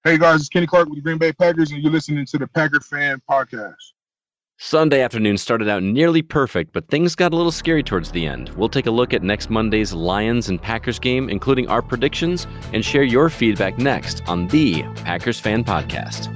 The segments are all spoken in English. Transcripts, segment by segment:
Hey guys, it's Kenny Clark with the Green Bay Packers, and you're listening to the Packer Fan Podcast. Sunday afternoon started out nearly perfect, but things got a little scary towards the end. We'll take a look at next Monday's Lions and Packers game, including our predictions, and share your feedback next on the Packers Fan Podcast.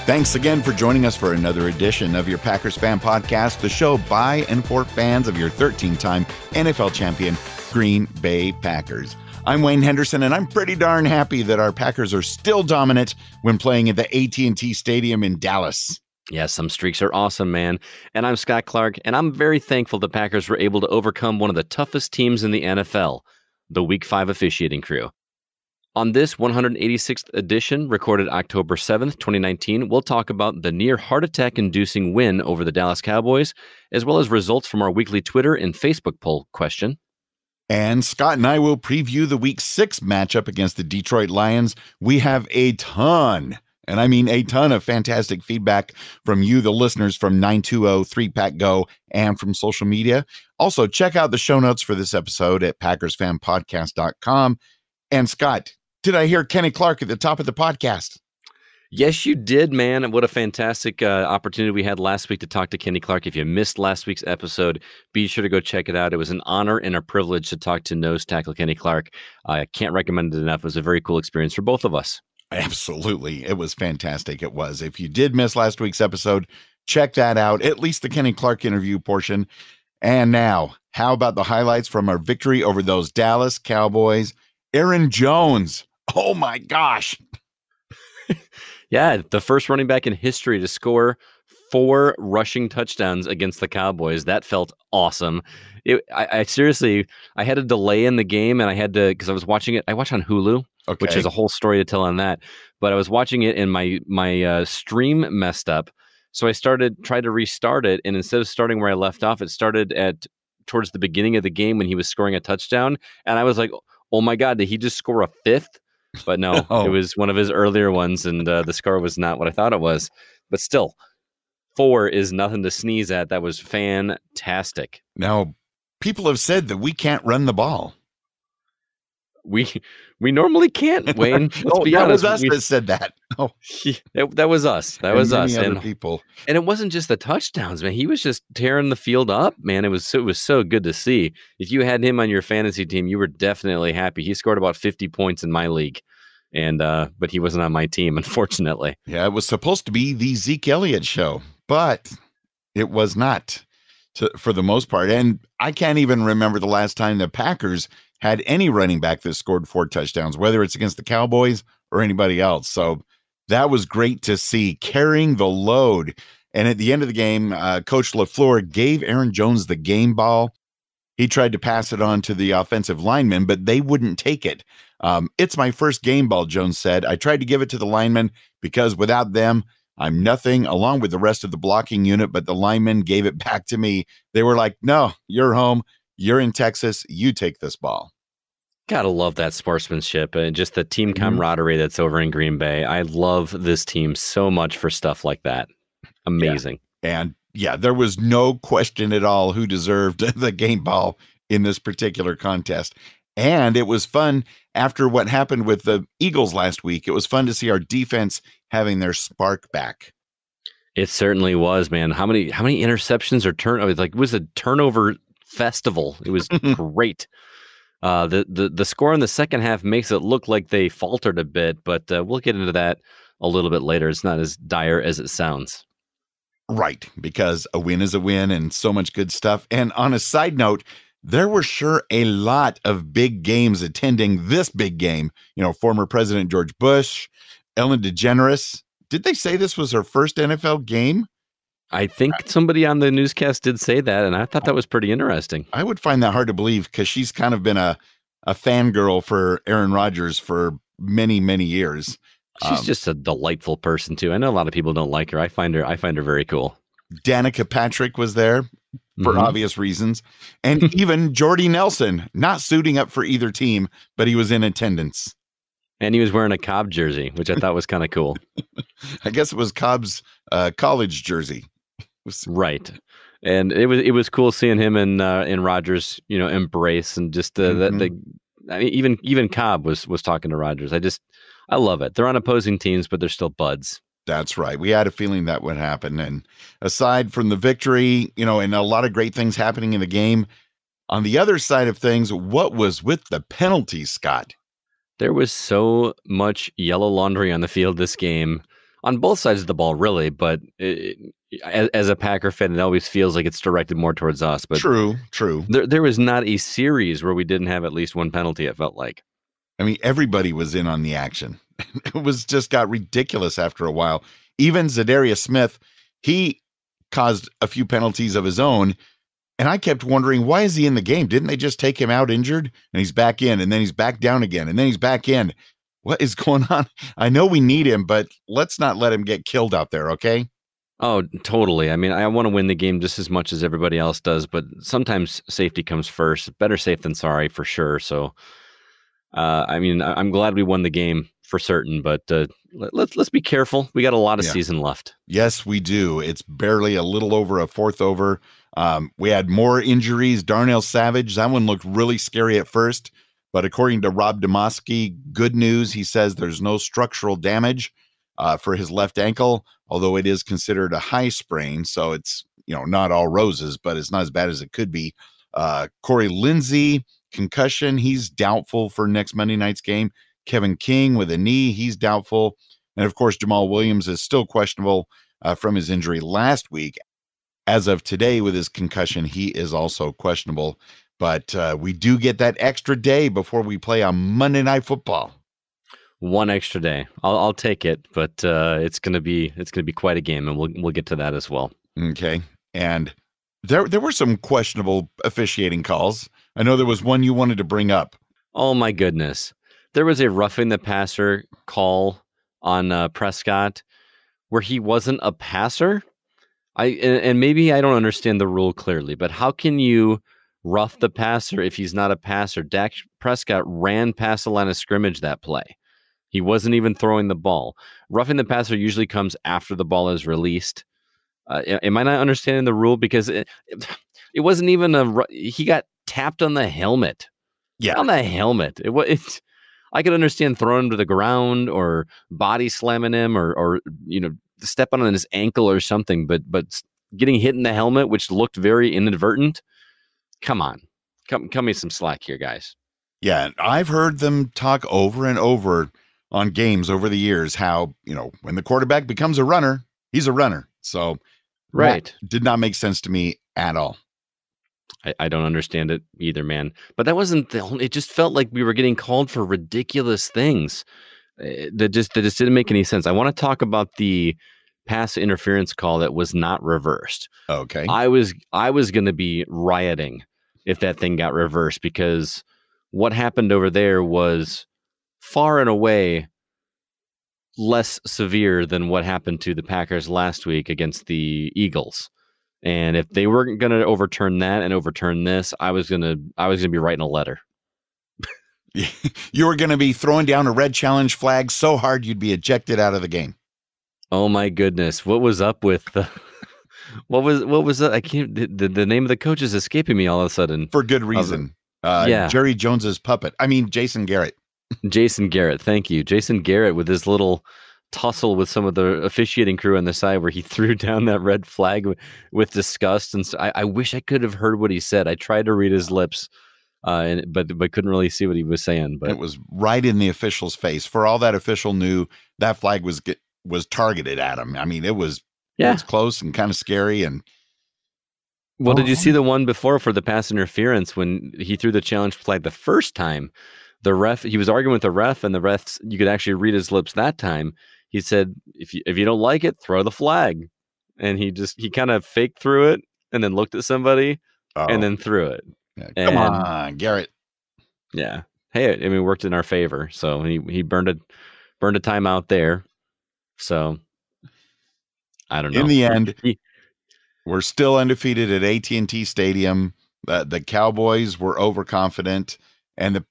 Thanks again for joining us for another edition of your Packers Fan Podcast, the show by and for fans of your 13-time NFL champion, Green Bay Packers. I'm Wayne Henderson, and I'm pretty darn happy that our Packers are still dominant when playing at the AT&T Stadium in Dallas. Yeah, some streaks are awesome, man. And I'm Scott Clark, and I'm very thankful the Packers were able to overcome one of the toughest teams in the NFL, the Week 5 officiating crew. On this 186th edition, recorded October 7th, 2019, we'll talk about the near heart attack-inducing win over the Dallas Cowboys, as well as results from our weekly Twitter and Facebook poll question. And Scott and I will preview the Week 6 matchup against the Detroit Lions. We have a ton, and I mean a ton of fantastic feedback from you, the listeners, from 920-3PACK-GO and from social media. Also, check out the show notes for this episode at PackersFanPodcast.com. And Scott, did I hear Kenny Clark at the top of the podcast? Yes, you did, man. What a fantastic opportunity we had last week to talk to Kenny Clark. If you missed last week's episode, be sure to go check it out. It was an honor and a privilege to talk to nose tackle Kenny Clark. I can't recommend it enough. It was a very cool experience for both of us. Absolutely. It was fantastic. It was. If you did miss last week's episode, check that out, at least the Kenny Clark interview portion. And now, how about the highlights from our victory over those Dallas Cowboys? Aaron Jones. Oh my gosh. Yeah, the first running back in history to score 4 rushing touchdowns against the Cowboys. That felt awesome. I seriously, I had a delay in the game, and I had to, because I was watching it. I watch on Hulu, which is a whole story to tell on that. But I was watching it, and my stream messed up. So I tried to restart it, and instead of starting where I left off, it started towards the beginning of the game when he was scoring a touchdown. And I was like, oh my God, did he just score a 5th? But no, It was one of his earlier ones, and the score was not what I thought it was. But still, 4 is nothing to sneeze at. That was fantastic. Now, people have said that we can't run the ball. We normally can't, Wayne. Let's be honest. That was us that said that. Oh, that was us. That was us. And people. And it wasn't just the touchdowns, man. He was just tearing the field up, man. It was so good to see. If you had him on your fantasy team, you were definitely happy. He scored about 50 points in my league, and but he wasn't on my team, unfortunately. Yeah, it was supposed to be the Zeke Elliott show, but it was not for the most part. And I can't even remember the last time the Packers had any running back that scored 4 touchdowns, whether it's against the Cowboys or anybody else. So that was great to see, carrying the load. And at the end of the game, Coach LaFleur gave Aaron Jones the game ball. He tried to pass it on to the offensive linemen, but they wouldn't take it. It's my first game ball, Jones said. I tried to give it to the linemen because without them, I'm nothing, along with the rest of the blocking unit, but the linemen gave it back to me. They were like, no, you're home. You're in Texas. You take this ball. Gotta love that sportsmanship and just the team camaraderie that's over in Green Bay. I love this team so much for stuff like that. Amazing. Yeah. And yeah, there was no question at all who deserved the game ball in this particular contest. And it was fun after what happened with the Eagles last week. It was fun to see our defense having their spark back. It certainly was, man. How many interceptions or turnovers? Like, it was a turnover festival. It was great. The score in the second half makes it look like they faltered a bit, but we'll get into that a little bit later. It's not as dire as it sounds. Right, because a win is a win and so much good stuff. And on a side note, there were sure a lot of big games attending this big game. You know, former President George Bush, Ellen DeGeneres. Did they say this was her first NFL game? I think somebody on the newscast did say that, and I thought that was pretty interesting. I would find that hard to believe because she's kind of been a fangirl for Aaron Rodgers for many, many years. She's just a delightful person too. I know a lot of people don't like her. I find her very cool. Danica Patrick was there for obvious reasons. And even Jordy Nelson, not suiting up for either team, but he was in attendance. And he was wearing a Cobb jersey, which I thought was kind of cool. I guess it was Cobb's college jersey. Right. And it was cool seeing him in Rodgers, embrace, and just I mean, even Cobb was talking to Rodgers. I love it. They're on opposing teams, but they're still buds. That's right. We had a feeling that would happen. And aside from the victory, and a lot of great things happening in the game, on the other side of things, what was with the penalties, Scott? There was so much yellow laundry on the field this game, on both sides of the ball, really. But as a Packer fan, it always feels like it's directed more towards us. But true. There was not a series where we didn't have at least one penalty, it felt like. I mean, everybody was in on the action. It was just got ridiculous after a while. Even Zadarius Smith, he caused a few penalties of his own. And I kept wondering, why is he in the game? Didn't they just take him out injured? And he's back in, and then he's back down again, and then he's back in. What is going on? I know we need him, but let's not let him get killed out there, okay? Oh, totally. I mean, I want to win the game just as much as everybody else does, but sometimes safety comes first. Better safe than sorry, for sure. So, I mean, I'm glad we won the game for certain, but let's be careful. We got a lot of season left. Yes, we do. It's barely a little over a fourth over. We had more injuries. Darnell Savage, that one looked really scary at first, but according to Rob Demoski, good news. He says there's no structural damage for his left ankle, although it is considered a high sprain. So it's, not all roses, but it's not as bad as it could be. Corey Lindsey, concussion, he's doubtful for next Monday night's game. Kevin King with a knee, he's doubtful. And of course, Jamal Williams is still questionable from his injury last week. As of today, with his concussion, he is also questionable. But we do get that extra day before we play on Monday Night Football. One extra day, I'll take it. But it's gonna be quite a game, and we'll get to that as well. Okay, and there were some questionable officiating calls. I know there was one you wanted to bring up. Oh my goodness, there was a roughing the passer call on Prescott where he wasn't a passer. And maybe I don't understand the rule clearly, but how can you rough the passer if he's not a passer? Dak Prescott ran past the line of scrimmage that play. He wasn't even throwing the ball. Roughing the passer usually comes after the ball is released. Am I not understanding the rule? Because it wasn't even he got tapped on the helmet. Yeah, on the helmet. I could understand throwing him to the ground or body slamming him or stepping on his ankle or something, but getting hit in the helmet, which looked very inadvertent. Come on, cut me some slack here, guys. Yeah, I've heard them talk over and over on games over the years how, when the quarterback becomes a runner, he's a runner. So right, did not make sense to me at all. I don't understand it either, man. But that wasn't the only. It just felt like we were getting called for ridiculous things that just didn't make any sense. I want to talk about the pass interference call that was not reversed. Okay, I was going to be rioting if that thing got reversed, because what happened over there was far and away less severe than what happened to the Packers last week against the Eagles. And if they weren't going to overturn that and overturn this, I was going to be writing a letter. You were going to be throwing down a red challenge flag so hard you'd be ejected out of the game. Oh my goodness. What was up with what was that? I can't, the name of the coach is escaping me all of a sudden. For good reason. Jerry Jones's puppet. I mean, Jason Garrett. Jason Garrett. Thank you. Jason Garrett with his little tussle with some of the officiating crew on the side where he threw down that red flag with disgust. And so I wish I could have heard what he said. I tried to read his lips, but couldn't really see what he was saying. But it was right in the official's face. For all that official knew, that flag was targeted at him. I mean, it was close and kind of scary. And well, did you see the one before for the pass interference when he threw the challenge flag the first time? The ref, he was arguing with the ref, and the ref, you could actually read his lips that time. He said, if you don't like it, throw the flag. And he kind of faked through it and then looked at somebody and then threw it. Yeah, come on, Garrett. Yeah. Hey, I mean, it worked in our favor. So he burned a time out there. So I don't know. In the end, we're still undefeated at AT&T Stadium. The Cowboys were overconfident, and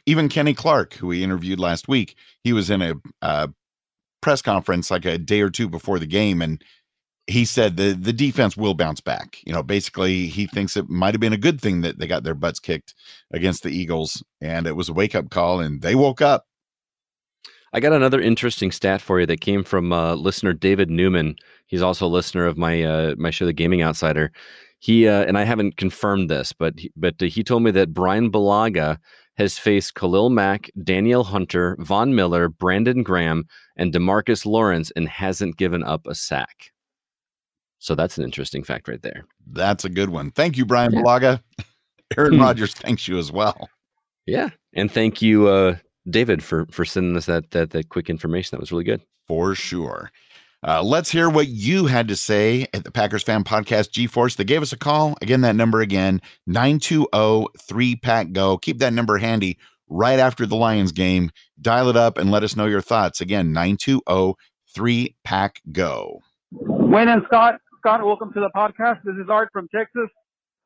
even Kenny Clark, who we interviewed last week, he was in a press conference like a day or two before the game, and he said the defense will bounce back. Basically he thinks it might have been a good thing that they got their butts kicked against the Eagles, and it was a wake-up call, and they woke up. I got another interesting stat for you that came from listener David Newman. He's also a listener of my show, The Gaming Outsider. He and I haven't confirmed this, but he told me that Brian Balaga has faced Khalil Mack, Danielle Hunter, Von Miller, Brandon Graham, and DeMarcus Lawrence, and hasn't given up a sack. So that's an interesting fact right there. That's a good one. Thank you, Brian Balaga. Aaron Rodgers thanks you as well. Yeah, and thank you, David, for sending us that quick information. That was really good. For sure. Let's hear what you had to say at the Packers Fan Podcast G-Force. They gave us a call. Again, that number again, 920-3PACK-GO. Keep that number handy right after the Lions game. Dial it up and let us know your thoughts. Again, 920-3PACK-GO. Wayne and Scott, welcome to the podcast. This is Art from Texas.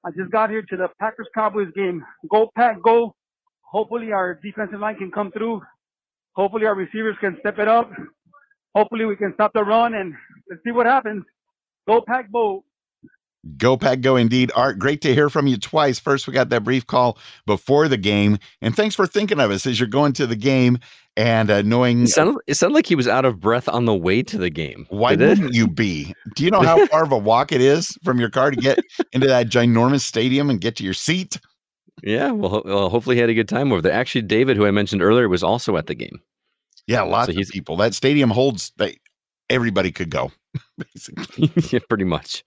I just got here to the Packers-Cowboys game. Go, Pack, go. Hopefully our defensive line can come through. Hopefully our receivers can step it up. Hopefully we can stop the run, and let's see what happens. Go, Pack, go. Go, Pack, go indeed. Art, great to hear from you twice. First, we got that brief call before the game, and thanks for thinking of us as you're going to the game and knowing. It sounded like he was out of breath on the way to the game. Why wouldn't you be? Do you know how far of a walk it is from your car to get into that ginormous stadium and get to your seat? Yeah, well, hopefully he had a good time over there. Actually, David, who I mentioned earlier, was also at the game. Yeah, lots of people. That stadium holds everybody could go, basically. Yeah, pretty much.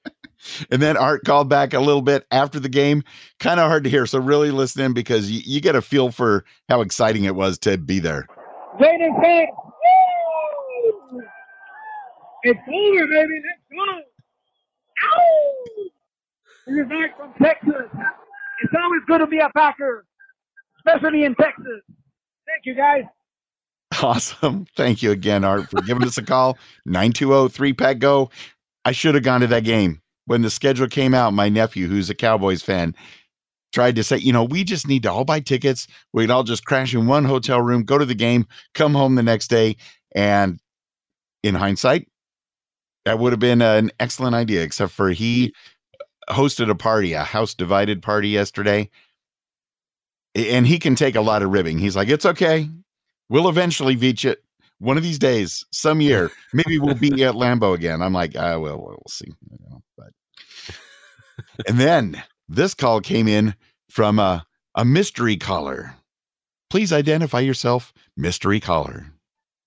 And then Art called back a little bit after the game. Kind of hard to hear, so really listen in because you get a feel for how exciting it was to be there. Wait and Pack. It's over, baby. Let's go. Ow! This is Art from Texas. It's always good to be a Packer, especially in Texas. Thank you, guys. Awesome. Thank you again, Art, for giving us a call. 920-3PACK-GO. I should have gone to that game. When the schedule came out, my nephew, who's a Cowboys fan, tried to say, we just need to all buy tickets. We'd all just crash in one hotel room, go to the game, come home the next day. And in hindsight, that would have been an excellent idea, except for he hosted a party, a house divided party yesterday. And he can take a lot of ribbing. He's like, it's okay. We'll eventually beat you one of these days, some year. Maybe we'll beat you at Lambeau again. I'm like, we'll see. And then this call came in from a mystery caller. Please identify yourself, mystery caller.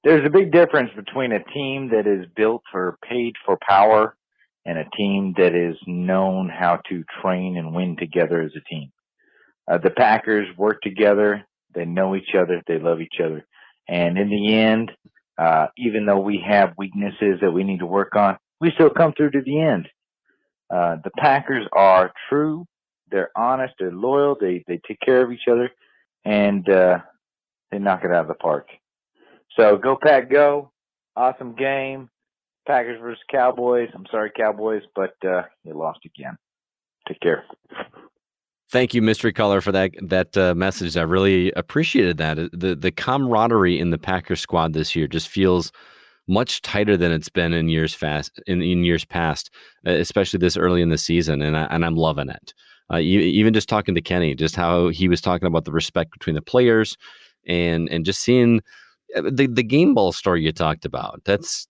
There's a big difference between a team that is built or paid for power and a team that is known how to train and win together as a team. The Packers work together. They know each other. They love each other. And in the end, even though we have weaknesses that we need to work on, we still come through to the end. The Packers are true. They're honest. They're loyal. They take care of each other. And they knock it out of the park. So go, Pack, go. Awesome game. Packers versus Cowboys. I'm sorry, Cowboys, but you lost again. Take care. Thank you, mystery caller, for that message. I really appreciated that. The camaraderie in the Packers squad this year just feels much tighter than it's been in years past, especially this early in the season, and I'm loving it. Even just talking to Kenny, just how he was talking about the respect between the players, and just seeing the game ball story you talked about. That's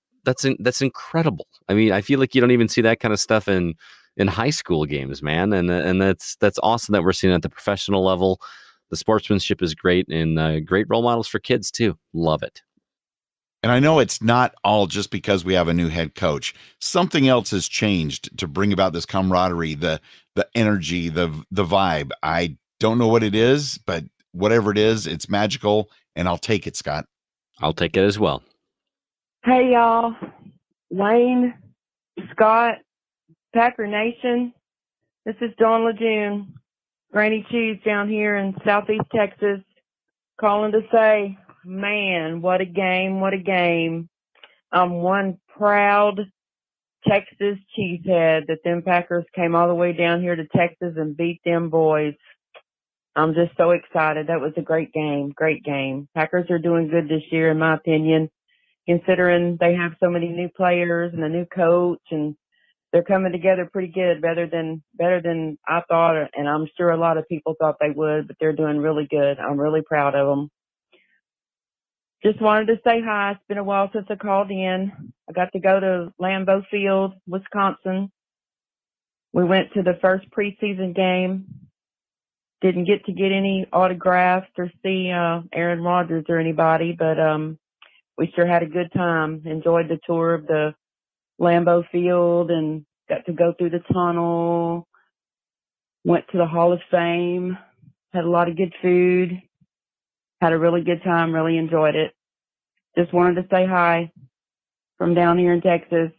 incredible. I mean, I feel like you don't even see that kind of stuff in high school games, man. And that's awesome that we're seeing it at the professional level. The sportsmanship is great, and great role models for kids too. Love it. And I know it's not all just because we have a new head coach. Something else has changed to bring about this camaraderie, the energy, the vibe. I don't know what it is, but whatever it is, it's magical, and I'll take it, Scott. I'll take it as well. Hey, y'all. Wayne, Scott, Packer Nation. This is Dawn Lejeune, Granny Cheese down here in Southeast Texas, calling to say, man, what a game, what a game. I'm one proud Texas cheesehead that them Packers came all the way down here to Texas and beat them boys. I'm just so excited. That was a great game, great game. Packers are doing good this year, in my opinion, considering they have so many new players and a new coach and they're coming together pretty good, better than I thought, and I'm sure a lot of people thought they would, but they're doing really good. I'm really proud of them. Just wanted to say hi. It's been a while since I called in. I got to go to Lambeau Field, Wisconsin. We went to the first preseason game. Didn't get to get any autographs or see Aaron Rodgers or anybody, but we sure had a good time. Enjoyed the tour of the Lambeau Field and got to go through the tunnel. Went to the Hall of Fame. Had a lot of good food. Had a really good time. Really enjoyed it. Just wanted to say hi from down here in Texas.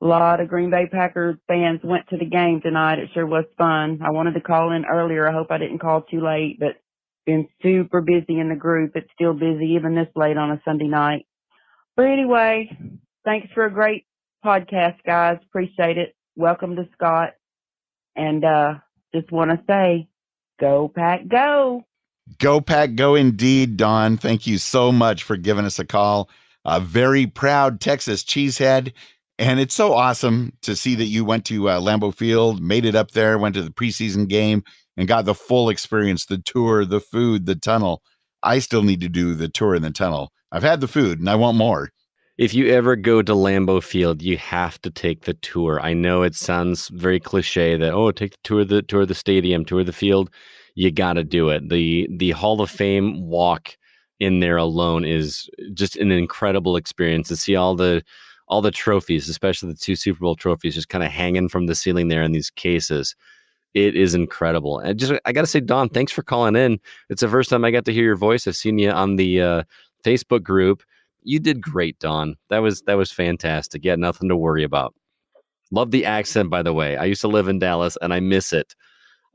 A lot of Green Bay Packers fans went to the game tonight. It sure was fun. I wanted to call in earlier. I hope I didn't call too late, but been super busy in the group. It's still busy even this late on a Sunday night. But anyway, thanks for a great podcast, guys. Appreciate it. Welcome to Scott. And just want to say, go Pack, go. Go Pack, go indeed, Dawn. Thank you so much for giving us a call. A very proud Texas cheesehead. And it's so awesome to see that you went to Lambeau Field, made it up there, went to the preseason game, and got the full experience, the tour, the food, the tunnel. I still need to do the tour in the tunnel. I've had the food, and I want more. If you ever go to Lambeau Field, you have to take the tour. I know it sounds very cliche that, take the tour of the stadium, tour of the field. You got to do it. The Hall of Fame walk in there alone is just an incredible experience to see all the trophies, especially the 2 Super Bowl trophies, just kind of hanging from the ceiling there in these cases. It is incredible. And I got to say, Dawn, thanks for calling in. It's the first time I got to hear your voice. I've seen you on the Facebook group. You did great, Dawn. That was fantastic. You had nothing to worry about. Love the accent, by the way. I used to live in Dallas, and I miss it.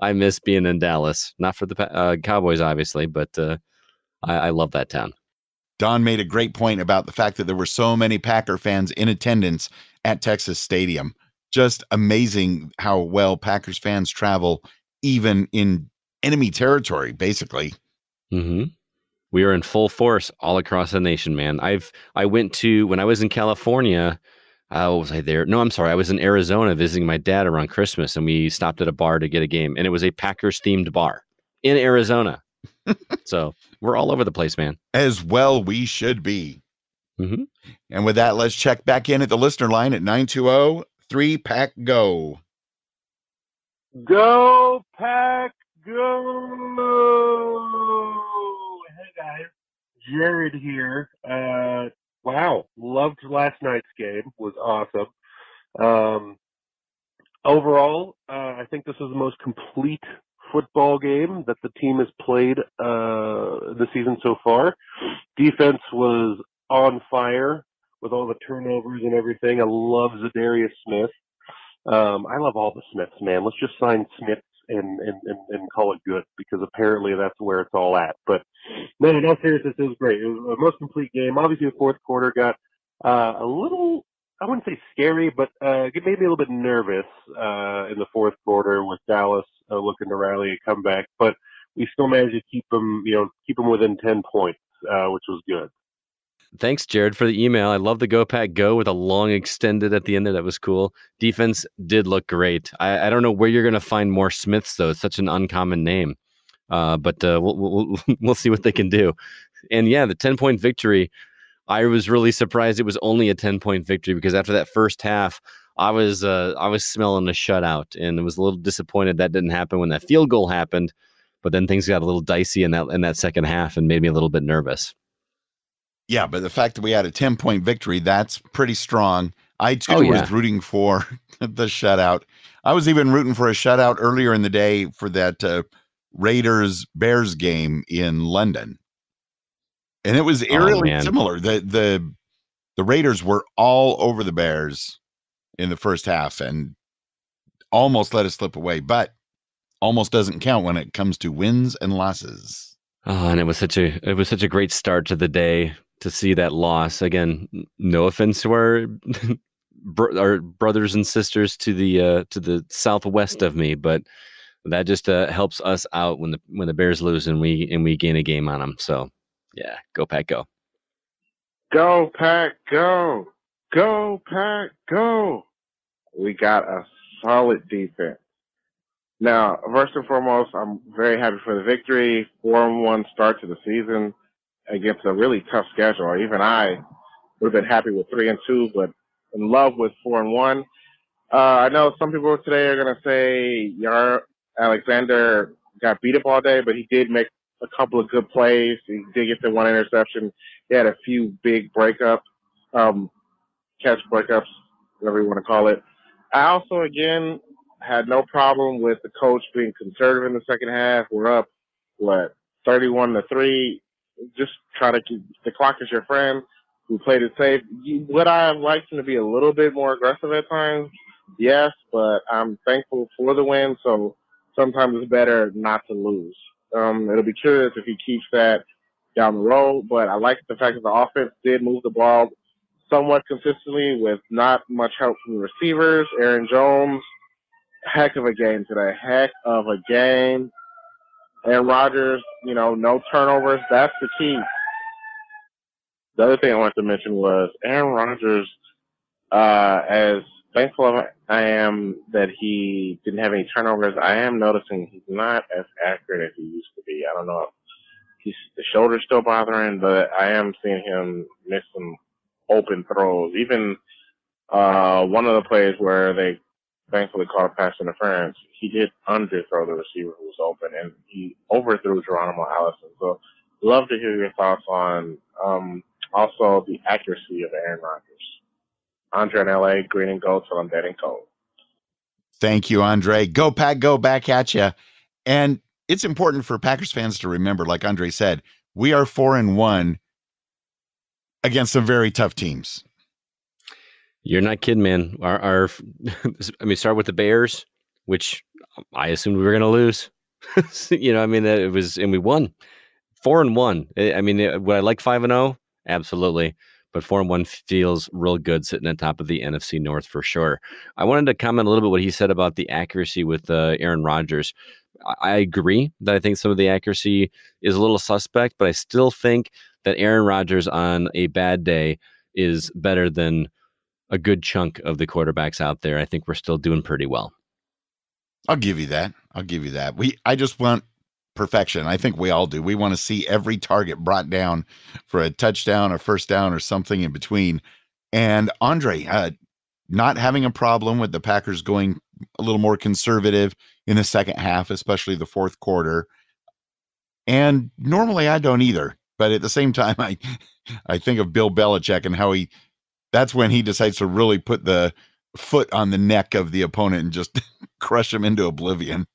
I miss being in Dallas. Not for the Cowboys, obviously, but I love that town. Don made a great point about the fact that there were so many Packer fans in attendance at Texas Stadium. Just amazing how well Packers fans travel, even in enemy territory, basically. Mm-hmm. We are in full force all across the nation, man. I went to, when I was in California, was I there? No, I'm sorry. I was in Arizona visiting my dad around Christmas, and we stopped at a bar to get a game, and it was a Packers-themed bar in Arizona. So we're all over the place, man. As well we should be. Mm-hmm. And with that, let's check back in at the listener line at 920-3-PACK-GO. Go Pack, go! Hey guys, Jared here. Wow, loved last night's game. Was awesome. Overall, I think this was the most complete football game that the team has played this season so far. Defense was on fire with all the turnovers and everything. I love Zadarius Smith. I love all the Smiths, man. Let's just sign Smiths and call it good, because apparently that's where it's all at. But no, in all seriousness, it was great. It was a most complete game. Obviously, the fourth quarter got a little, I wouldn't say scary, but it made me a little bit nervous in the fourth quarter with Dallas looking to rally a comeback. But we still managed to keep them within 10 points, which was good. Thanks, Jared, for the email. I love the Go Pack Go with a long extended at the end there. That was cool. Defense did look great. I don't know where you're going to find more Smiths, though. It's such an uncommon name. But we'll see what they can do. And yeah, the 10-point victory, I was really surprised it was only a 10-point victory, because after that first half, I was smelling a shutout, and was a little disappointed that didn't happen when that field goal happened. But then things got a little dicey in that second half and made me a little bit nervous. Yeah, but the fact that we had a 10-point victory, that's pretty strong. I, too, was rooting for the shutout. I was even rooting for a shutout earlier in the day for that Raiders-Bears game in London. And it was eerily similar. The Raiders were all over the Bears in the first half and almost let us slip away, but almost doesn't count when it comes to wins and losses. Oh, and it was such a great start to the day to see that loss. Again, no offense to our brothers and sisters to the southwest of me, but that just helps us out when the Bears lose and we gain a game on them. So yeah, go Pack, go. Go Pack, go. Go Pack, go. We got a solid defense. Now, first and foremost, I'm very happy for the victory. 4-1 start to the season against a really tough schedule. Even I would have been happy with 3-2, but in love with 4-1. I know some people today are going to say Alexander got beat up all day, but he did make a couple of good plays. He did get the one interception. He had a few big breakups, catch breakups, whatever you want to call it. I also, again, had no problem with the coach being conservative in the second half. We're up, 31-3. Just try to keep the clock is your friend. We played it safe. Would I have liked him to be a little bit more aggressive at times? Yes, but I'm thankful for the win, so sometimes it's better not to lose. It'll be curious if he keeps that down the road, but I like the fact that the offense did move the ball somewhat consistently with not much help from the receivers. Aaron Jones, heck of a game today. Heck of a game. Aaron Rodgers, no turnovers. That's the key. The other thing I wanted to mention was Aaron Rodgers, as thankful as I am that he didn't have any turnovers, I am noticing he's not as accurate as he used to be. I don't know if the shoulder's still bothering, but I am seeing him miss some open throws. Even one of the plays where they thankfully caught a pass interference, he did underthrow the receiver who was open, and he overthrew Geronimo Allison. So love to hear your thoughts on also the accuracy of Aaron Rodgers. Andre in LA, green and gold till I'm dead and cold. Thank you, Andre. Go Pack, go, back at you. And it's important for Packers fans to remember, like Andre said, we are 4-1 against some very tough teams. You're not kidding, man. Start with the Bears, which I assumed we were going to lose. It was, and we won 4-1. Would I like 5-0? Absolutely. But 4-1 feels real good sitting on top of the NFC North for sure. I wanted to comment a little bit what he said about the accuracy with Aaron Rodgers. I agree that I think some of the accuracy is a little suspect, but I still think that Aaron Rodgers on a bad day is better than a good chunk of the quarterbacks out there. I think we're still doing pretty well. I'll give you that. I just want perfection. I think we all do. We want to see every target brought down for a touchdown, a first down, or something in between. And Andre, not having a problem with the Packers going a little more conservative in the second half, especially the fourth quarter. And normally I don't either. But at the same time, I think of Bill Belichick and how that's when he decides to really put the foot on the neck of the opponent and just crush him into oblivion.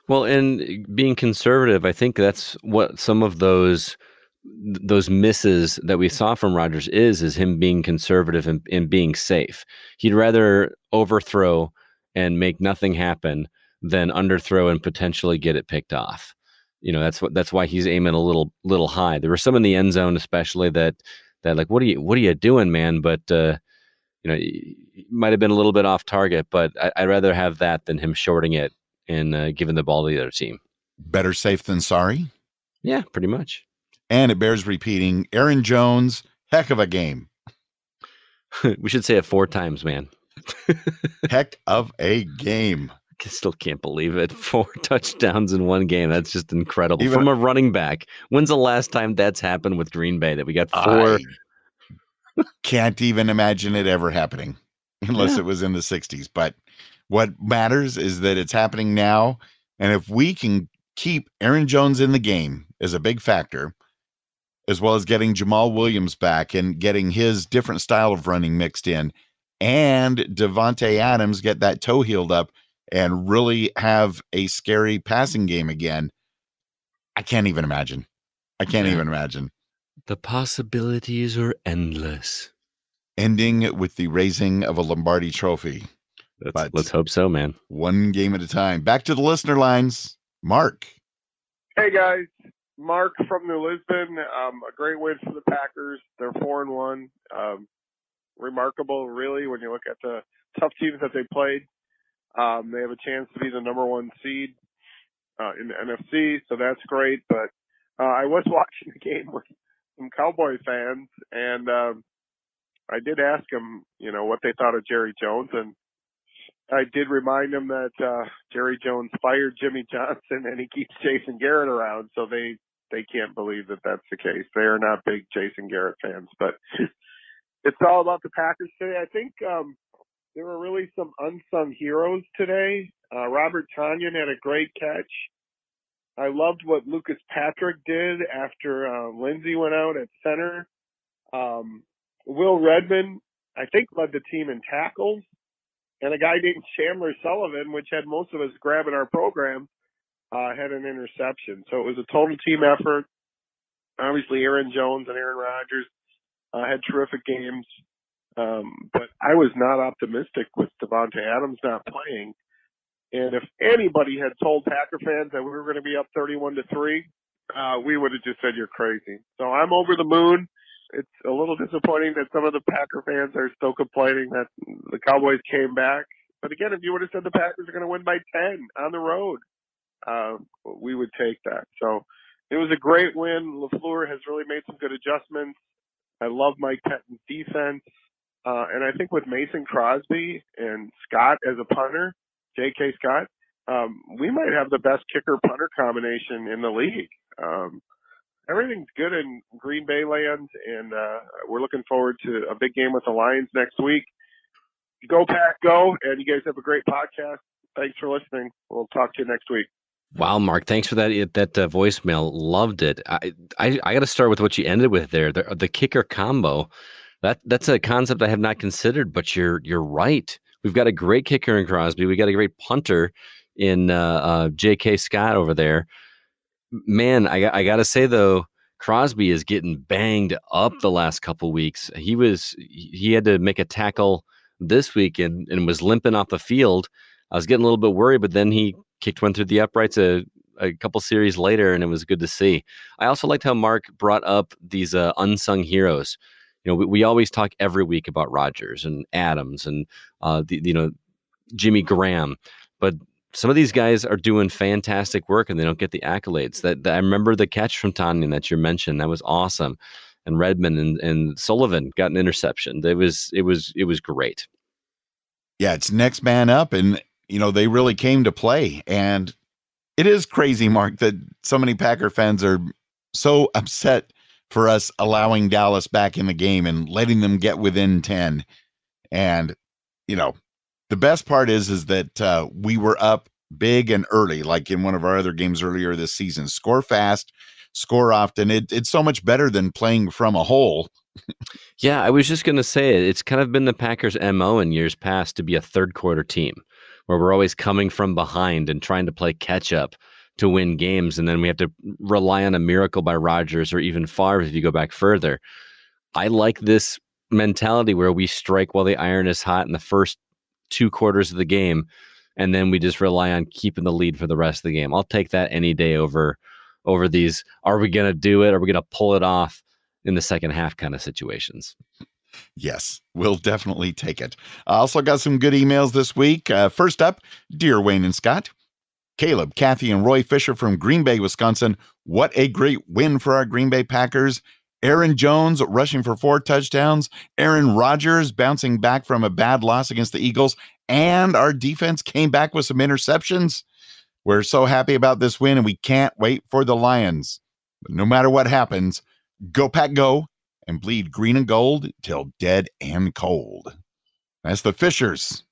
Well, and being conservative, I think that's what some of those misses that we saw from Rodgers is him being conservative and being safe. He'd rather overthrow and make nothing happen than underthrow and potentially get it picked off. That's why he's aiming a little high. There were some in the end zone, especially that like, what are you doing, man? But it might have been a little bit off target, but I'd rather have that than him shorting it and giving the ball to the other team. Better safe than sorry? Yeah, pretty much. And it bears repeating, Aaron Jones, heck of a game. We should say it 4 times, man. Heck of a game. I still can't believe it. 4 touchdowns in one game. That's just incredible. From a running back. When's the last time that's happened with Green Bay, that we got 4? I can't even imagine it ever happening unless it was in the 60s. But what matters is that it's happening now. And if we can keep Aaron Jones in the game is a big factor, as well as getting Jamal Williams back and getting his different style of running mixed in, and Devontae Adams get that toe healed up and really have a scary passing game again. I can't even imagine. Even imagine. The possibilities are endless. Ending with the raising of a Lombardi trophy. Let's hope so, man. One game at a time. Back to the listener lines. Mark. Hey, guys. Mark from New Lisbon. A great win for the Packers. They're 4-1. Remarkable, really, when you look at the tough teams that they played. They have a chance to be the number 1 seed in the NFC, so that's great. But I was watching the game with some Cowboy fans, and I did ask them, what they thought of Jerry Jones, and I did remind him that Jerry Jones fired Jimmy Johnson, and he keeps Jason Garrett around, so they can't believe that that's the case. They are not big Jason Garrett fans, but it's all about the Packers today. I think there were really some unsung heroes today. Robert Tonyan had a great catch. I loved what Lucas Patrick did after Lindsey went out at center. Will Redmond, I think, led the team in tackles. And a guy named Chandler Sullivan, which had most of us grabbing our program, had an interception. So it was a total team effort. Obviously, Aaron Jones and Aaron Rodgers had terrific games. But I was not optimistic with Devontae Adams not playing. And if anybody had told Packer fans that we were going to be up 31-3, we would have just said you're crazy. So I'm over the moon. It's a little disappointing that some of the Packer fans are still complaining that the Cowboys came back. But again, if you would have said the Packers are going to win by 10 on the road, we would take that. So it was a great win. LaFleur has really made some good adjustments. I love Mike Pettine's defense. And I think with Mason Crosby and Scott as a punter, J.K. Scott, we might have the best kicker-punter combination in the league. Everything's good in Green Bay land, and we're looking forward to a big game with the Lions next week. Go Pack, go, and you guys have a great podcast. Thanks for listening. We'll talk to you next week. Wow, Mark, thanks for that voicemail. Loved it. I got to start with what you ended with there, the kicker combo. That's a concept I have not considered, but you're right. We've got a great kicker in Crosby. We got a great punter in J.K. Scott over there. Man, I got to say, though, Crosby is getting banged up the last couple weeks. He had to make a tackle this week and was limping off the field. I was getting a little bit worried, but then he kicked one through the uprights a couple series later, and it was good to see. I also liked how Mark brought up these unsung heroes. You know, we always talk every week about Rodgers and Adams and Jimmy Graham, but some of these guys are doing fantastic work and they don't get the accolades. That I remember the catch from Tonyan that you mentioned. That was awesome. And Redmond and Sullivan got an interception. It was great. Yeah, it's next man up, and they really came to play. And it is crazy, Mark, that so many Packer fans are so upset for us allowing Dallas back in the game and letting them get within 10. And the best part is that we were up big and early, like in one of our other games earlier this season. Score fast, score often. It's so much better than playing from a hole. Yeah, I was just going to say it. It's kind of been the Packers' MO in years past to be a third quarter team where we're always coming from behind and trying to play catch up to win games. And then we have to rely on a miracle by Rodgers or even Favre if you go back further. I like this mentality where we strike while the iron is hot in the first 2 quarters of the game, and then we just rely on keeping the lead for the rest of the game. I'll take that any day over these, are we going to do it? Are we going to pull it off in the second half kind of situations? Yes, we'll definitely take it. I also got some good emails this week. First up, dear Wayne and Scott, Caleb, Kathy, and Roy Fisher from Green Bay, Wisconsin. What a great win for our Green Bay Packers. Aaron Jones rushing for 4 touchdowns, Aaron Rodgers bouncing back from a bad loss against the Eagles, and our defense came back with some interceptions. We're so happy about this win, and we can't wait for the Lions. But no matter what happens, go Pack go, and bleed green and gold till dead and cold. That's the Fishers.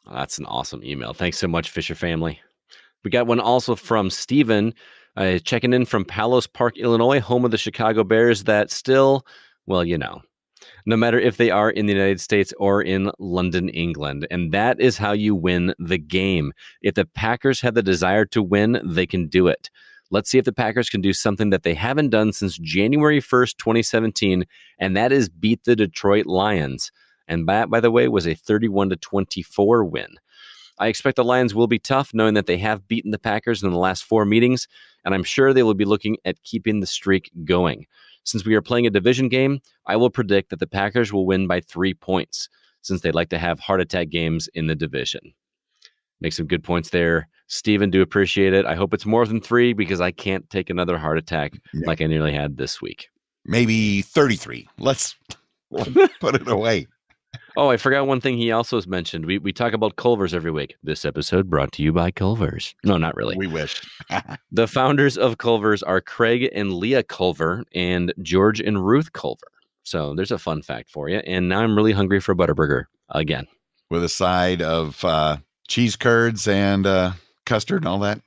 That's an awesome email. Thanks so much, Fisher family. We got one also from Steven. Checking in from Palos Park, Illinois, home of the Chicago Bears that still, well, no matter if they are in the United States or in London, England. And that is how you win the game. If the Packers have the desire to win, they can do it. Let's see if the Packers can do something that they haven't done since January 1st, 2017, and that is beat the Detroit Lions. And that, by the way, was a 31-24 win. I expect the Lions will be tough, knowing that they have beaten the Packers in the last 4 meetings, and I'm sure they will be looking at keeping the streak going. Since we are playing a division game, I will predict that the Packers will win by 3 points, since they like to have heart attack games in the division. Make some good points there. Steven, do appreciate it. I hope it's more than 3 because I can't take another heart attack like I nearly had this week. Maybe 33. Let's put it away. Oh, I forgot one thing he also has mentioned. We talk about Culver's every week. This episode brought to you by Culver's. No, not really. We wish. The founders of Culver's are Craig and Leah Culver and George and Ruth Culver. So there's a fun fact for you. And now I'm really hungry for Butterburger again. With a side of cheese curds and custard and all that.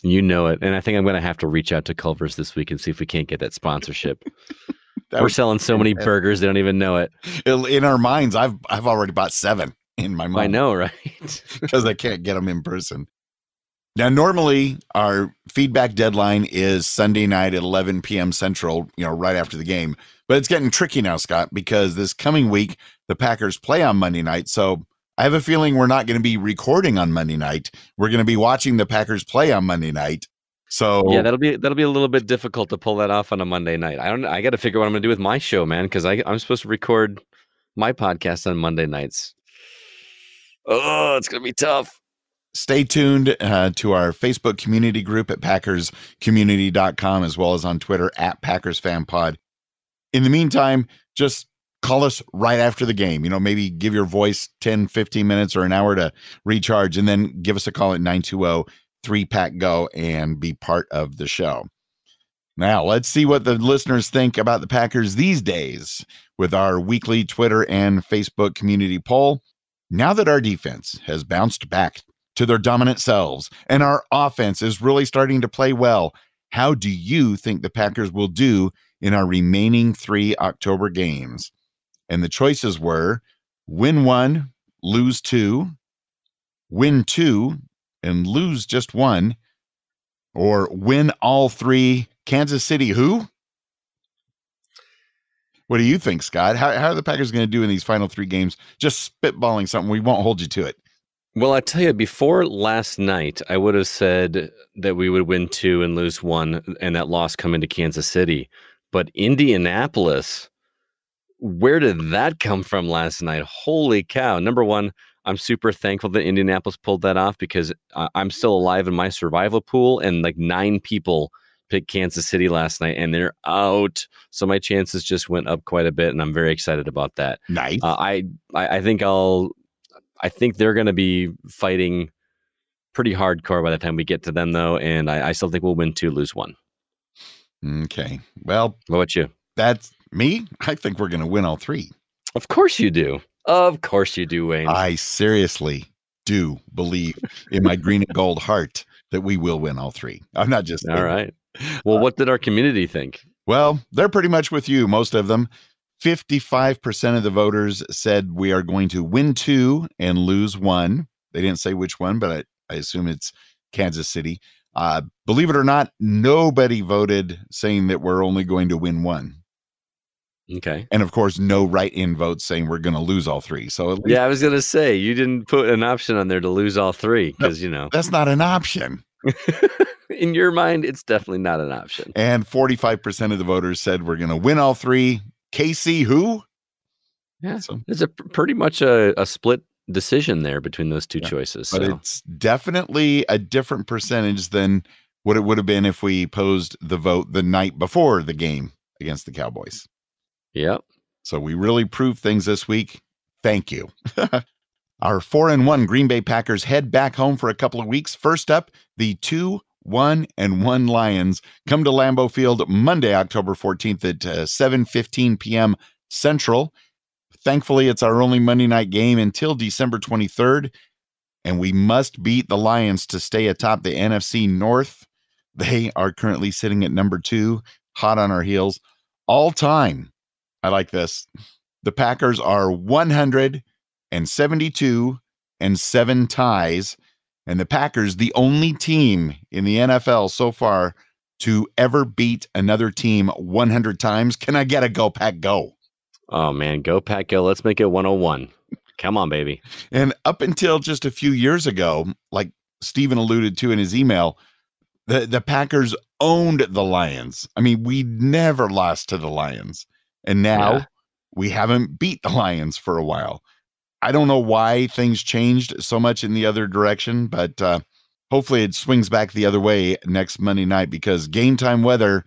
You know it. And I think I'm going to have to reach out to Culver's this week and see if we can't get that sponsorship. We're selling so many burgers, they don't even know it. In our minds, I've already bought 7 in my mind. I know, right? Because I can't get them in person. Now, normally our feedback deadline is Sunday night at 11 p.m. Central, right after the game. But it's getting tricky now, Scott, because this coming week, the Packers play on Monday night. So I have a feeling we're not going to be recording on Monday night. We're going to be watching the Packers play on Monday night. So yeah, that'll be a little bit difficult to pull that off on a Monday night. I got to figure out what I'm going to do with my show, man, because I'm supposed to record my podcast on Monday nights. Oh, it's going to be tough. Stay tuned to our Facebook community group at PackersCommunity.com, as well as on Twitter at Packers Fan Pod. In the meantime, just call us right after the game. Maybe give your voice 10, 15 minutes or an hour to recharge, and then give us a call at 920-3PACK-GO and be part of the show. Now, let's see what the listeners think about the Packers these days with our weekly Twitter and Facebook community poll. Now that our defense has bounced back to their dominant selves and our offense is really starting to play well, how do you think the Packers will do in our remaining 3 October games? And the choices were win 1, lose 2, win 2, and lose just 1, or win all 3. Kansas City, who? What do you think, Scott? How are the Packers going to do in these final 3 games? Just spitballing something. We won't hold you to it. Well, I tell you, before last night, I would have said that we would win 2 and lose 1, and that loss come into Kansas City. But Indianapolis, where did that come from last night? Holy cow. Number one, I'm super thankful that Indianapolis pulled that off because I'm still alive in my survival pool, and like 9 people picked Kansas City last night, and they're out. So my chances just went up quite a bit, and I'm very excited about that. Nice. I think they're going to be fighting pretty hardcore by the time we get to them, though, and I still think we'll win 2, lose 1. Okay. Well, what about you? That's me. I think we're going to win all 3. Of course you do. Of course you do, Wayne. I seriously do believe in my green and gold heart that we will win all 3. I'm not just all right. Well, what did our community think? Well, they're pretty much with you, most of them. 55% of the voters said we are going to win 2 and lose 1. They didn't say which one, but I assume it's Kansas City. Believe it or not, nobody voted saying that we're only going to win 1. Okay. And of course, no write-in votes saying we're going to lose all 3. So at least, yeah, I was going to say, you didn't put an option on there to lose all 3 because, that's not an option. In your mind, it's definitely not an option. And 45% of the voters said we're going to win all 3. KC, who? Yeah, so it's pretty much a split decision there between those 2 choices. But it's definitely a different percentage than what it would have been if we posed the vote the night before the game against the Cowboys. Yep. So we really proved things this week. Thank you. Our 4-1 Green Bay Packers head back home for a couple of weeks. First up, the 2-1-1 Lions come to Lambeau Field Monday, October 14th at 7:15 p.m. Central. Thankfully, it's our only Monday night game until December 23rd, and we must beat the Lions to stay atop the NFC North. They are currently sitting at number 2, hot on our heels. All time, I like this. The Packers are 172 and 7 ties. And the Packers, the only team in the NFL so far to ever beat another team 100 times. Can I get a Go Pack Go? Oh, man. Go Pack Go. Let's make it 101. Come on, baby. And up until just a few years ago, like Steven alluded to in his email, the Packers owned the Lions. I mean, we never lost to the Lions. And now we haven't beat the Lions for a while. I don't know why things changed so much in the other direction, but hopefully it swings back the other way next Monday night, because game time weather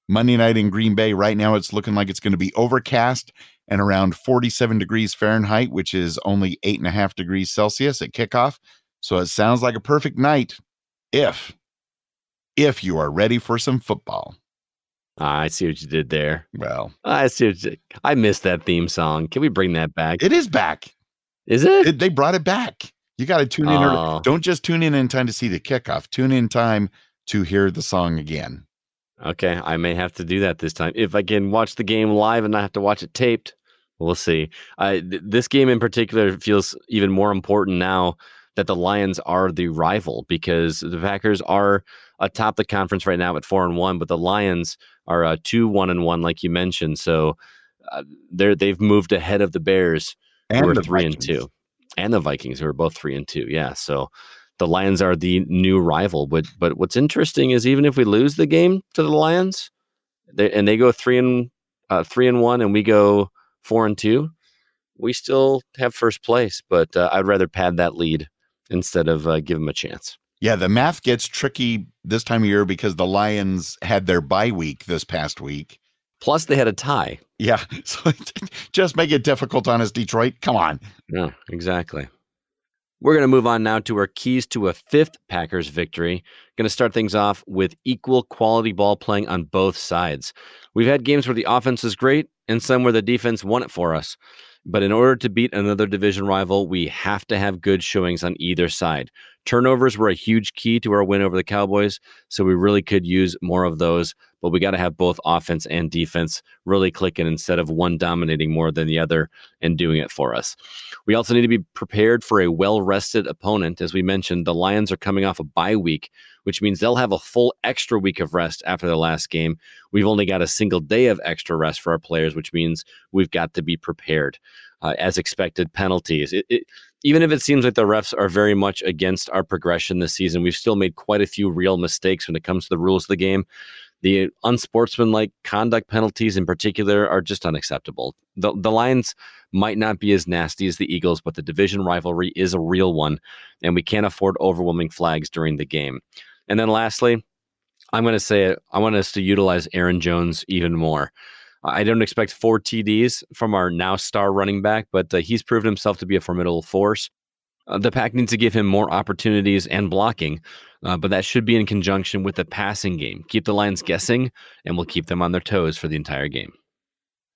Monday night in Green Bay right now, it's looking like it's going to be overcast and around 47 degrees Fahrenheit, which is only 8.5 degrees Celsius at kickoff. So it sounds like a perfect night if you are ready for some football. I see what you did there. Well, I see what you, I missed that theme song. Can we bring that back? it is back. Is it? They brought it back. You got to tune in early. Don't just tune in time to see the kickoff. Tune in time to hear the song again. Okay, I may have to do that this time. If I can watch the game live and not have to watch it taped, we'll see. This game in particular feels even more important now that the Lions are the rival, because the Packers are atop the conference right now at 4-1, but the Lions are 2-1-1, like you mentioned. So they've moved ahead of the Bears, who are 3-2, and the Vikings, who are both 3-2. Yeah, so the Lions are the new rival. But what's interesting is even if we lose the game to the Lions, they go 3-1, and we go 4-2, we still have first place. But I'd rather pad that lead instead of give them a chance. Yeah, the math gets tricky this time of year because the Lions had their bye week this past week. Plus, they had a tie. Yeah, so just make it difficult on us, Detroit. Come on. Yeah, exactly. We're going to move on now to our keys to a fifth Packers victory. Going to start things off with equal quality ball playing on both sides. We've had games where the offense is great and some where the defense won it for us. But in order to beat another division rival, we have to have good showings on either side. Turnovers were a huge key to our win over the Cowboys, so we really could use more of those. But we got to have both offense and defense really clicking instead of one dominating more than the other and doing it for us. We also need to be prepared for a well-rested opponent. As we mentioned, the Lions are coming off a bye week, which means they'll have a full extra week of rest after the last game. We've only got a single day of extra rest for our players, which means we've got to be prepared. As expected, penalties. Even if it seems like the refs are very much against our progression this season, we've still made quite a few real mistakes when it comes to the rules of the game. The unsportsmanlike conduct penalties in particular are just unacceptable. The Lions might not be as nasty as the Eagles, but the division rivalry is a real one, and we can't afford overwhelming flags during the game. And then lastly, I'm going to say it, I want us to utilize Aaron Jones even more. I don't expect 4 TDs from our now star running back, but he's proven himself to be a formidable force. The Pack needs to give him more opportunities and blocking, but that should be in conjunction with the passing game. Keep the Lions guessing, and we'll keep them on their toes for the entire game.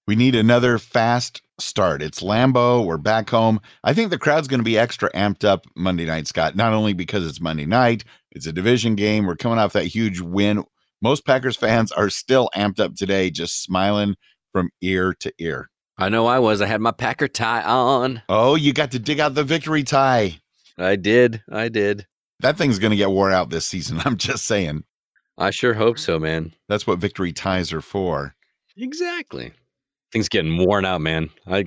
We need another fast start. It's Lambeau. We're back home. I think the crowd's going to be extra amped up Monday night, Scott, not only because it's Monday night, it's a division game. We're coming off that huge win. Most Packers fans are still amped up today, just smiling from ear to ear. I know I was. I had my Packer tie on. Oh, you got to dig out the victory tie. I did. That thing's going to get wore out this season. I'm just saying. I sure hope so, man. That's what victory ties are for. Exactly. Thing's getting worn out, man. I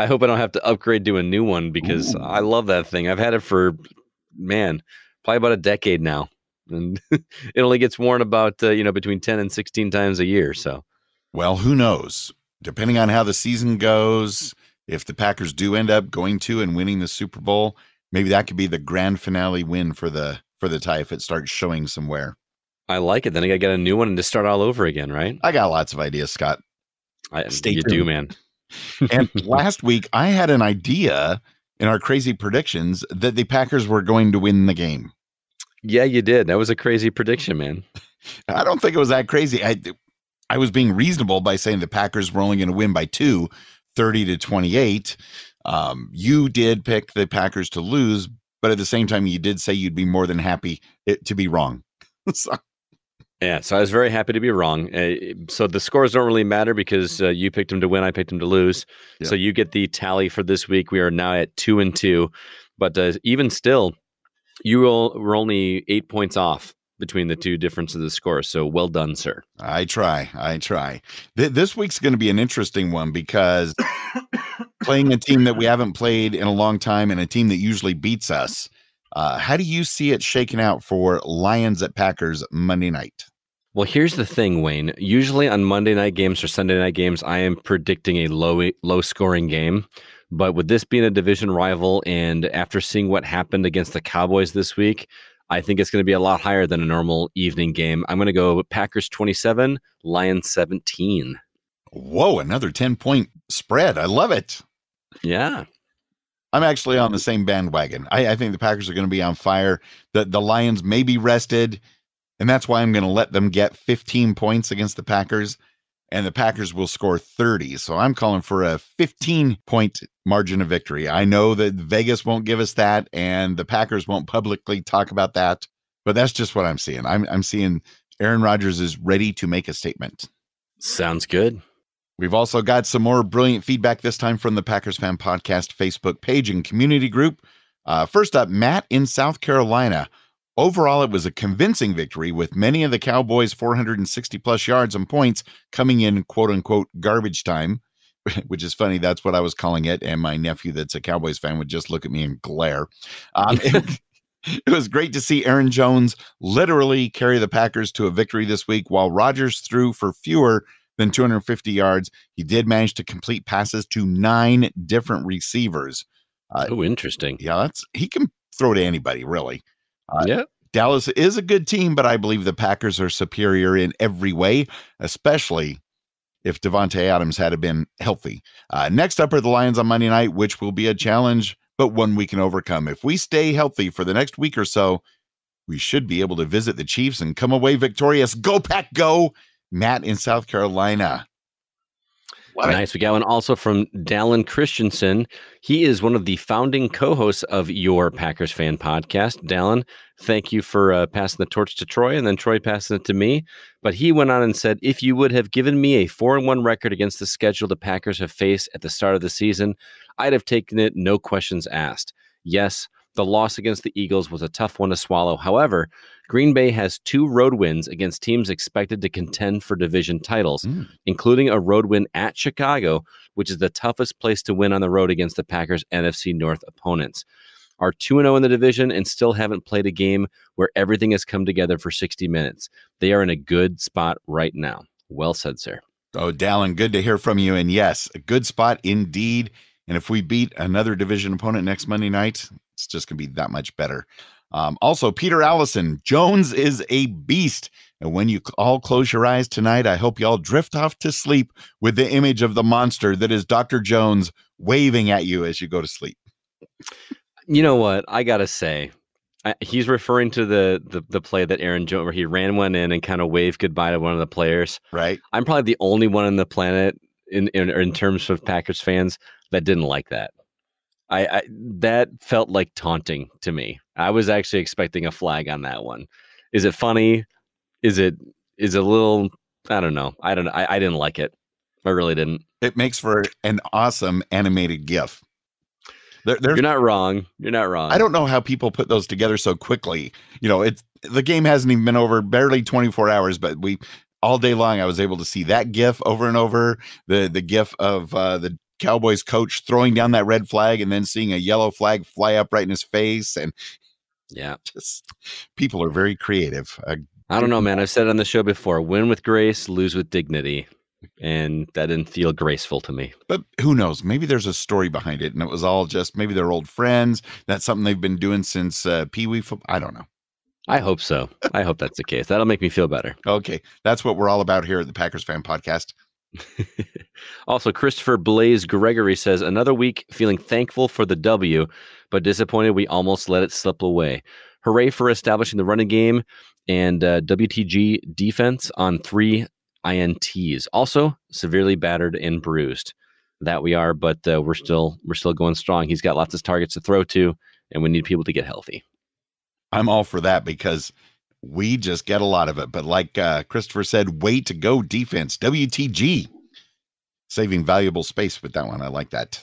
hope I don't have to upgrade to a new one because I love that thing. I've had it for, probably about a decade now. And it only gets worn about, between 10 and 16 times a year. So, well, who knows? Depending on how the season goes, if the Packers do end up going to and winning the Super Bowl, maybe that could be the grand finale win for the tie if it starts showing somewhere. I like it. Then I got to get a new one and just start all over again, right? I got lots of ideas, Scott. You do, man. And last week, I had an idea in our crazy predictions that the Packers were going to win the game. Yeah, you did. That was a crazy prediction, man. I don't think it was that crazy. I was being reasonable by saying the Packers were only going to win by 2, 30-28. You did pick the Packers to lose, but at the same time, you did say you'd be more than happy to be wrong. So I was very happy to be wrong. So the scores don't really matter because you picked them to win, I picked them to lose. Yeah. So you get the tally for this week. We are now at 2-2. But even still, you were only 8 points off between the two differences of the score. So well done, sir. I try. This week's going to be an interesting one because playing a team that we haven't played in a long time and a team that usually beats us. How do you see it shaking out for Lions at Packers Monday night? Well, here's the thing, Wayne. Usually on Monday night games or Sunday night games, I am predicting a low scoring game. But with this being a division rival and after seeing what happened against the Cowboys this week, I think it's going to be a lot higher than a normal evening game. I'm going to go Packers 27, Lions 17. Whoa, another 10-point spread. I love it. Yeah. I'm actually on the same bandwagon. I think the Packers are going to be on fire. The Lions may be rested, and that's why I'm going to let them get 15 points against the Packers, and the Packers will score 30. So I'm calling for a 15-point margin of victory. I know that Vegas won't give us that, and the Packers won't publicly talk about that, but that's just what I'm seeing. I'm seeing Aaron Rodgers is ready to make a statement. Sounds good. We've also got some more brilliant feedback this time from the Packers Fan Podcast Facebook page and community group. First up, Matt in South Carolina. Overall, it was a convincing victory with many of the Cowboys' 460-plus yards and points coming in quote-unquote garbage time, which is funny. That's what I was calling it, and my nephew that's a Cowboys fan would just look at me and glare. It was great to see Aaron Jones literally carry the Packers to a victory this week. While Rodgers threw for fewer than 250 yards, he did manage to complete passes to 9 different receivers. Interesting. Yeah, he can throw to anybody, really. Yeah. Dallas is a good team, but I believe the Packers are superior in every way, especially if Devontae Adams had been healthy. Next up are the Lions on Monday night, which will be a challenge, but one we can overcome. If we stay healthy for the next week or so, we should be able to visit the Chiefs and come away victorious. Go Pack, go! Matt in South Carolina. Nice. We got one also from Dallin Christensen. He is one of the founding co-hosts of your Packers Fan Podcast. Dallin, thank you for passing the torch to Troy, and then Troy passing it to me. But he went on and said, if you would have given me a 4-1 record against the schedule the Packers have faced at the start of the season, I'd have taken it, no questions asked. Yes, the loss against the Eagles was a tough one to swallow. However, Green Bay has 2 road wins against teams expected to contend for division titles, including a road win at Chicago, which is the toughest place to win on the road against the Packers' NFC North opponents. Are 2-0 in the division and still haven't played a game where everything has come together for 60 minutes. They are in a good spot right now. Well said, sir. Oh, Dallin, good to hear from you. And yes, a good spot indeed. And if we beat another division opponent next Monday night, it's just going to be that much better. Also, Peter Allison, Jones is a beast. And when you all close your eyes tonight, I hope you all drift off to sleep with the image of the monster that is Dr. Jones waving at you as you go to sleep. You know what? I got to say, he's referring to the play that Aaron Jones, where he ran one in and kind of waved goodbye to one of the players. Right. I'm probably the only one on the planet in terms of Packers fans that didn't like that. I that felt like taunting to me. I was actually expecting a flag on that one. Is it funny? Is it a little? I don't know. I didn't like it. I really didn't. It makes for an awesome animated GIF. You're not wrong. You're not wrong. I don't know how people put those together so quickly. You know, the game hasn't even been over barely 24 hours, but all day long I was able to see that GIF over and over. The GIF of the Cowboys coach throwing down that red flag and then seeing a yellow flag fly up right in his face. And yeah, just people are very creative. I don't know, man. I've said it on the show before, win with grace, lose with dignity. And that didn't feel graceful to me. But who knows? Maybe there's a story behind it, and it was all just maybe they're old friends. That's something they've been doing since Pee Wee football. I don't know. I hope so. I hope that's the case. That'll make me feel better. Okay. That's what we're all about here at the Packers Fan Podcast. Also, Christopher Blaze Gregory says, another week feeling thankful for the W, but disappointed we almost let it slip away. Hooray for establishing the running game and WTG defense on 3 INTs. Also, severely battered and bruised. That we are, but we're still going strong. He's got lots of targets to throw to, and we need people to get healthy. I'm all for that because we just get a lot of it. But like Christopher said, way to go defense, WTG. Saving valuable space with that one. I like that.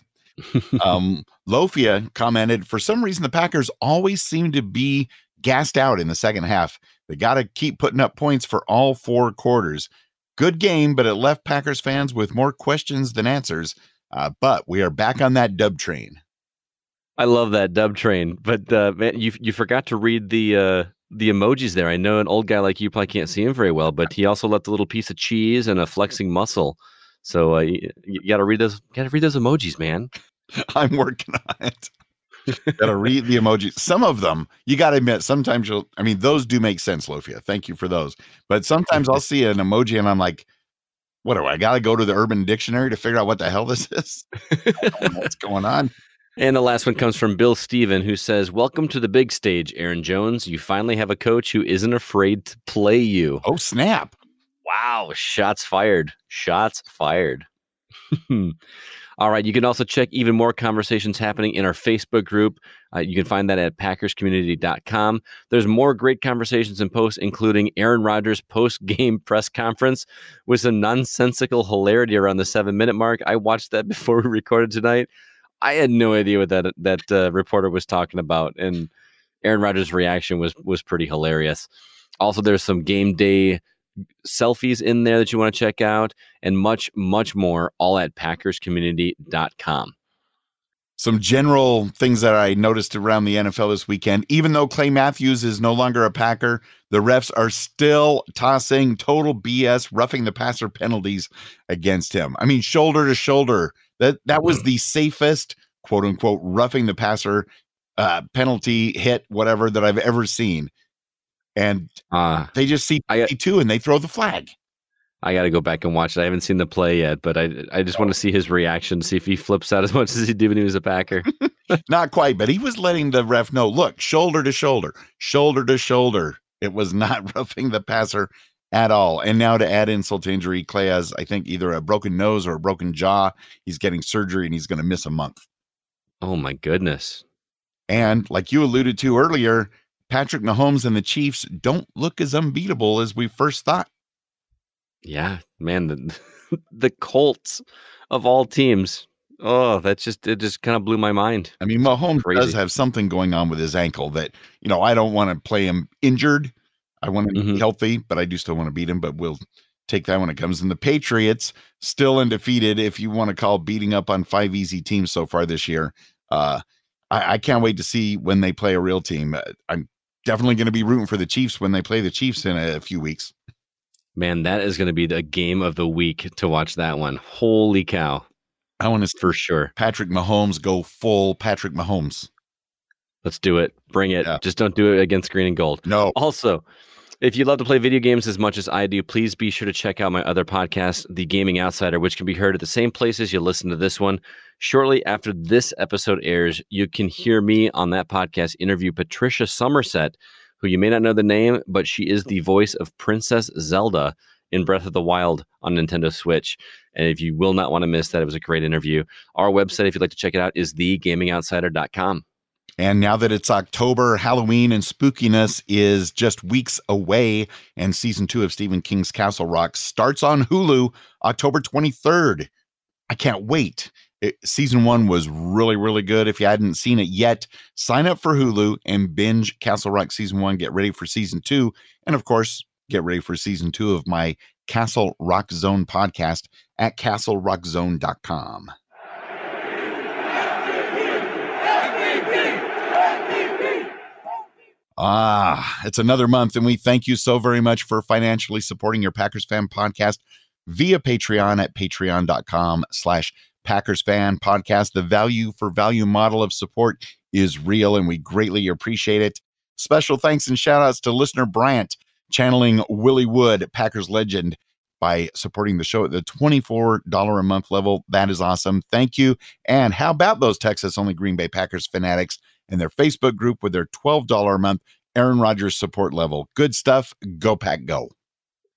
Lofia commented, for some reason, the Packers always seem to be gassed out in the second half. They got to keep putting up points for all 4 quarters. Good game, but it left Packers fans with more questions than answers. But we are back on that dub train. I love that dub train, but man, you forgot to read the emojis there. I know an old guy like you probably can't see him very well, but he also left a little piece of cheese and a flexing muscle. So you got to read those. Got to read those emojis, man. I'm working on it. Got to read the emojis. Some of them, you got to admit, sometimes those do make sense, Lofia. Thank you for those. But sometimes I'll see an emoji and I'm like, What do I got to go to the Urban Dictionary to figure out what the hell this is? I don't know what's going on? And the last one comes from Bill Steven, who says, "Welcome to the big stage, Aaron Jones. You finally have a coach who isn't afraid to play you." Oh, snap. Wow. Shots fired. Shots fired. All right. You can also check even more conversations happening in our Facebook group. You can find that at packerscommunity.com. There's more great conversations and posts, including Aaron Rodgers' post-game press conference with some nonsensical hilarity around the 7-minute mark. I watched that before we recorded tonight. I had no idea what that reporter was talking about, and Aaron Rodgers' reaction was pretty hilarious. Also, there's some game day selfies in there that you want to check out, and much, much more, all at packerscommunity.com. Some general things that I noticed around the NFL this weekend. Even though Clay Matthews is no longer a Packer, the refs are still tossing total BS, roughing the passer penalties against him. I mean, shoulder to shoulder. That was the safest, quote unquote, roughing the passer penalty hit, whatever, that I've ever seen. And they just see two and they throw the flag. I got to go back and watch it. I haven't seen the play yet, but I just want to see his reaction, see if he flips out as much as he did when he was a Packer. Not quite, but he was letting the ref know, look, shoulder to shoulder, shoulder to shoulder. It was not roughing the passer at all. And now to add insult to injury, Clay has, I think, either a broken nose or a broken jaw. He's getting surgery and he's going to miss a month. Oh, my goodness. And like you alluded to earlier, Patrick Mahomes and the Chiefs don't look as unbeatable as we first thought. Yeah, man, the Colts of all teams. Oh, it just kind of blew my mind. I mean, Mahomes does have something going on with his ankle that, I don't want to play him injured. I want him to be healthy, but I do still want to beat him, but we'll take that when it comes. And the Patriots still undefeated, if you want to call beating up on 5 easy teams so far this year. I can't wait to see when they play a real team. I'm definitely going to be rooting for the Chiefs when they play the Chiefs in a few weeks. Man, that is going to be the game of the week to watch that one. Holy cow. I want to for sure. Patrick Mahomes go full Patrick Mahomes. Let's do it. Bring it. Yeah. Just don't do it against green and gold. No. Also, if you love to play video games as much as I do, please be sure to check out my other podcast, The Gaming Outsider, which can be heard at the same places you listen to this one. Shortly after this episode airs, you can hear me on that podcast interview Patricia Somerset, who you may not know the name, but she is the voice of Princess Zelda in Breath of the Wild on Nintendo Switch. And if you will not want to miss that, it was a great interview. Our website, if you'd like to check it out, is thegamingoutsider.com. And now that it's October, Halloween and spookiness is just weeks away, and season 2 of Stephen King's Castle Rock starts on Hulu October 23rd. I can't wait. Season 1 was really, really good. If you hadn't seen it yet, sign up for Hulu and binge Castle Rock Season 1. Get ready for Season 2. And of course, get ready for Season 2 of my Castle Rock Zone podcast at castlerockzone.com. It's another month, and we thank you so very much for financially supporting your Packers Fan Podcast via Patreon at patreon.com/Packers Fan Podcast. The value for value model of support is real, and we greatly appreciate it. Special thanks and shout outs to listener Bryant, channeling Willie Wood, Packers legend, by supporting the show at the $24 a month level. That is awesome. Thank you. And how about those Texas only Green Bay Packers fanatics and their Facebook group with their $12 a month Aaron Rodgers support level? Good stuff. Go Pack Go.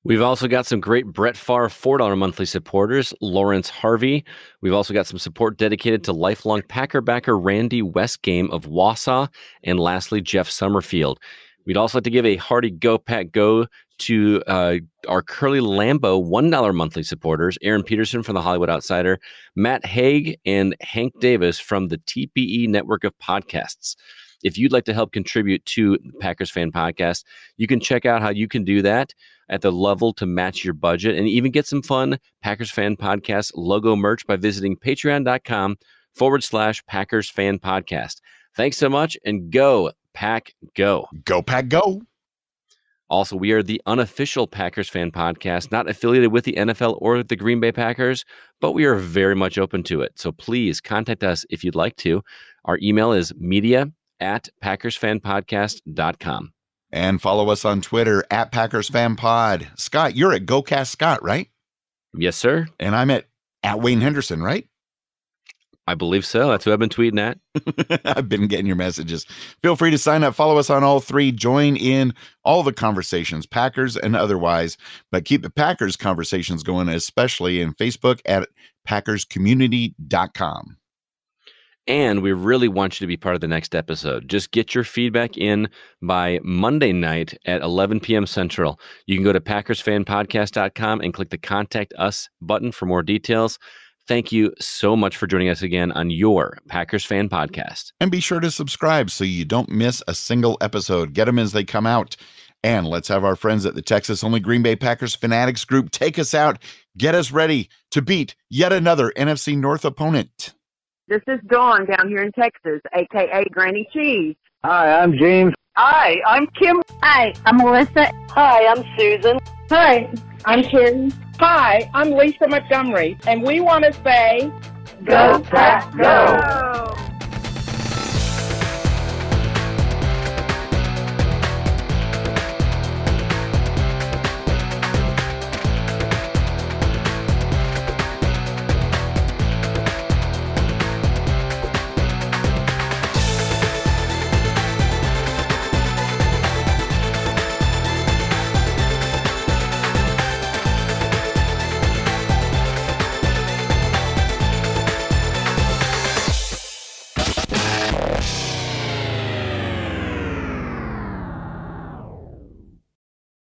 We've also got some great Brett Favre $4 monthly supporters, Lawrence Harvey. We've also got some support dedicated to lifelong Packer backer Randy Westgame of Wausau, and lastly, Jeff Summerfield. We'd also like to give a hearty Go Pack Go to our Curly Lambeau $1 monthly supporters, Aaron Peterson from the Hollywood Outsider, Matt Haig, and Hank Davis from the TPE network of podcasts. If you'd like to help contribute to the Packers Fan Podcast, you can check out how you can do that at the level to match your budget and even get some fun Packers Fan Podcast logo merch by visiting patreon.com/Packers Fan Podcast. Thanks so much, and go Pack Go. Go Pack Go. Also, we are the Unofficial Packers Fan Podcast, not affiliated with the NFL or the Green Bay Packers, but we are very much open to it. So please contact us if you'd like to. Our email is media@PackersFanPodcast.com. And follow us on Twitter @PackersFanPod. Scott, you're at GoCast Scott, right? Yes, sir. And I'm at Wayne Henderson, right? I believe so. That's who I've been tweeting at. I've been getting your messages. Feel free to sign up. Follow us on all three. Join in all the conversations, Packers and otherwise. But keep the Packers conversations going, especially in Facebook at PackersCommunity.com. And we really want you to be part of the next episode. Just get your feedback in by Monday night at 11 p.m. Central. You can go to PackersFanPodcast.com and click the Contact Us button for more details. Thank you so much for joining us again on your Packers Fan Podcast. And be sure to subscribe so you don't miss a single episode. Get them as they come out. And let's have our friends at the Texas-only Green Bay Packers Fanatics group take us out. Get us ready to beat yet another NFC North opponent. This is Dawn down here in Texas, a.k.a. Granny Cheese. Hi, I'm James. Hi, I'm Kim. Hi, I'm Melissa. Hi, I'm Susan. Hi, I'm Carrie. Hi, I'm Lisa Montgomery, and we want to say, Go Pack, go!